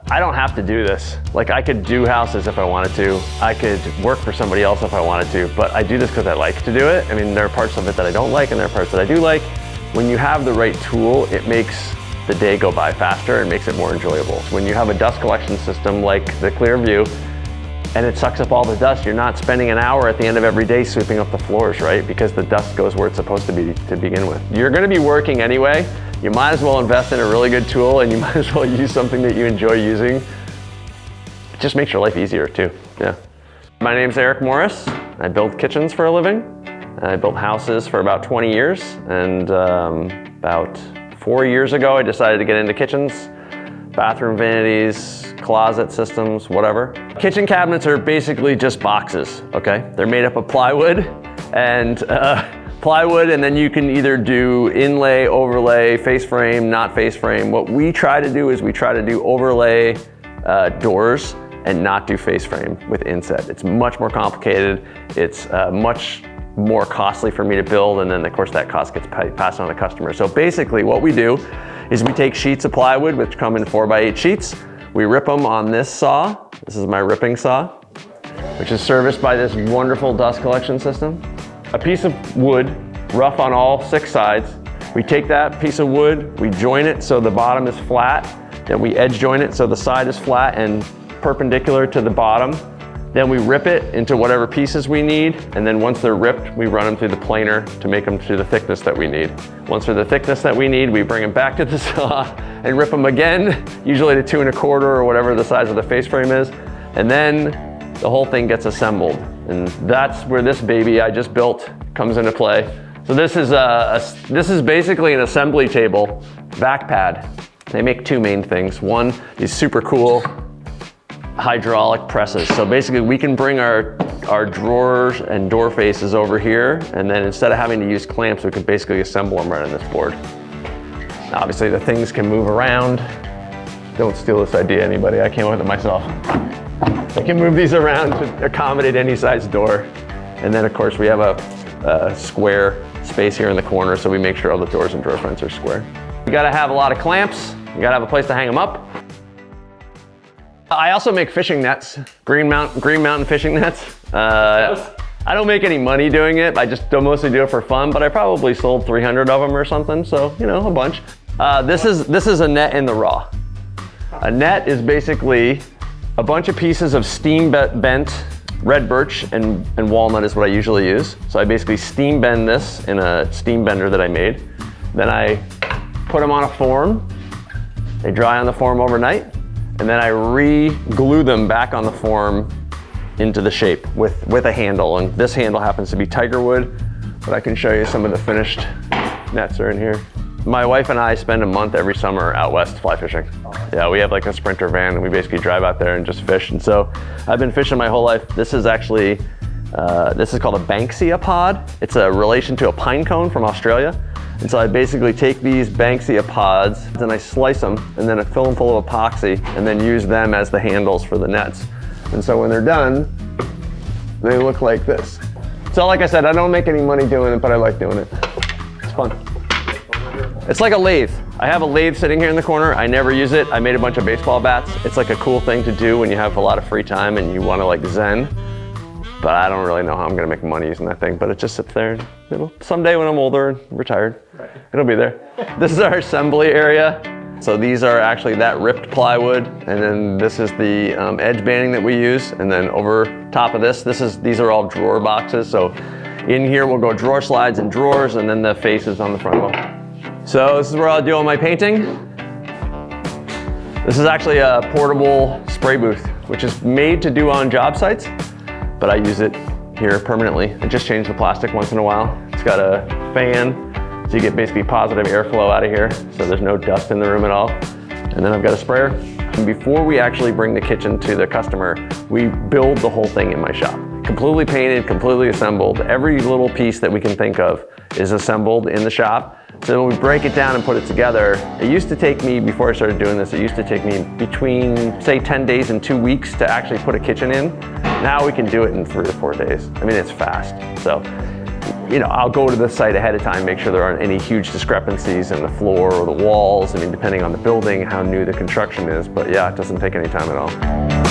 I don't have to do this. Like, I could do houses if I wanted to. I could work for somebody else if I wanted to, but I do this because I like to do it. I mean, there are parts of it that I don't like and there are parts that I do like. When you have the right tool, it makes the day go by faster and makes it more enjoyable. When you have a dust collection system like the Clear Vue, and it sucks up all the dust, you're not spending an hour at the end of every day sweeping up the floors, right? Because the dust goes where it's supposed to be to begin with. You're gonna be working anyway. You might as well invest in a really good tool and you might as well use something that you enjoy using. It just makes your life easier too, yeah. My name's Eric Morris. I build kitchens for a living. I built houses for about 20 years, and about 4 years ago I decided to get into kitchens, bathroom vanities, closet systems, whatever. Kitchen cabinets are basically just boxes, okay? They're made up of plywood, and then you can either do inlay, overlay, face frame, not face frame. What we try to do is we try to do overlay doors and not do face frame with inset. It's much more complicated. It's much more costly for me to build, and then of course that cost gets passed on to customers. So basically what we do is we take sheets of plywood, which come in 4x8 sheets. We rip them on this saw. This is my ripping saw, which is serviced by this wonderful dust collection system. A piece of wood, rough on all 6 sides. We take that piece of wood, we join it so the bottom is flat, then we edge join it so the side is flat and perpendicular to the bottom. Then we rip it into whatever pieces we need, and then once they're ripped, we run them through the planer to make them to the thickness that we need. Once they're the thickness that we need, we bring them back to the saw and rip them again, usually to 2 1/4 or whatever the size of the face frame is, and then the whole thing gets assembled. And that's where this baby I just built comes into play. So this is basically an assembly table vac pad. They make 2 main things. One is super cool hydraulic presses. So basically we can bring our drawers and door faces over here, and then instead of having to use clamps, we can basically assemble them right on this board. Now, obviously the things can move around. Don't steal this idea, anybody. I came up with it myself. I can move these around to accommodate any size door. And then of course we have a square space here in the corner, so we make sure all the doors and drawer fronts are square. You gotta have a lot of clamps. You gotta have a place to hang them up. I also make fishing nets, Green Mountain fishing nets. I don't make any money doing it. I just mostly do it for fun, but I probably sold 300 of them or something, so you know, a bunch. This is a net in the raw. A net is basically a bunch of pieces of steam bent red birch and walnut is what I usually use. So I basically steam bend this in a steam bender that I made. Then I put them on a form. They dry on the form overnight. And then I re-glue them back on the form into the shape with a handle. And this handle happens to be tiger wood, but I can show you some of the finished nets are in here. My wife and I spend a month every summer out west fly fishing. Yeah, we have like a Sprinter van and we basically drive out there and just fish. And so I've been fishing my whole life. This is actually, this is called a Banksia pod. It's a relation to a pine cone from Australia. And so I basically take these Banksia pods and I slice them and then I fill them full of epoxy and then use them as the handles for the nets. And so when they're done, they look like this. So like I said, I don't make any money doing it, but I like doing it. It's fun. It's like a lathe. I have a lathe sitting here in the corner. I never use it. I made a bunch of baseball bats. It's like a cool thing to do when you have a lot of free time and you want to like zen. But I don't really know how I'm gonna make money using that thing, but it just sits there. It'll someday when I'm older and retired, it'll be there. This is our assembly area. So these are actually that ripped plywood, and then this is the edge banding that we use. And then over top of this, these are all drawer boxes. So in here we'll go drawer slides and drawers, and then the faces on the front of them. So this is where I'll do all my painting. This is actually a portable spray booth, which is made to do on job sites, but I use it here permanently. I just change the plastic once in a while. It's got a fan, so you get basically positive airflow out of here, so there's no dust in the room at all. And then I've got a sprayer. And before we actually bring the kitchen to the customer, we build the whole thing in my shop. Completely painted, completely assembled. Every little piece that we can think of is assembled in the shop. So when we break it down and put it together, it used to take me, before I started doing this, it used to take me between, say, 10 days and 2 weeks to actually put a kitchen in. Now we can do it in 3 or 4 days. I mean, it's fast. So you know, I'll go to the site ahead of time, make sure there aren't any huge discrepancies in the floor or the walls. I mean, depending on the building, how new the construction is, but yeah, it doesn't take any time at all.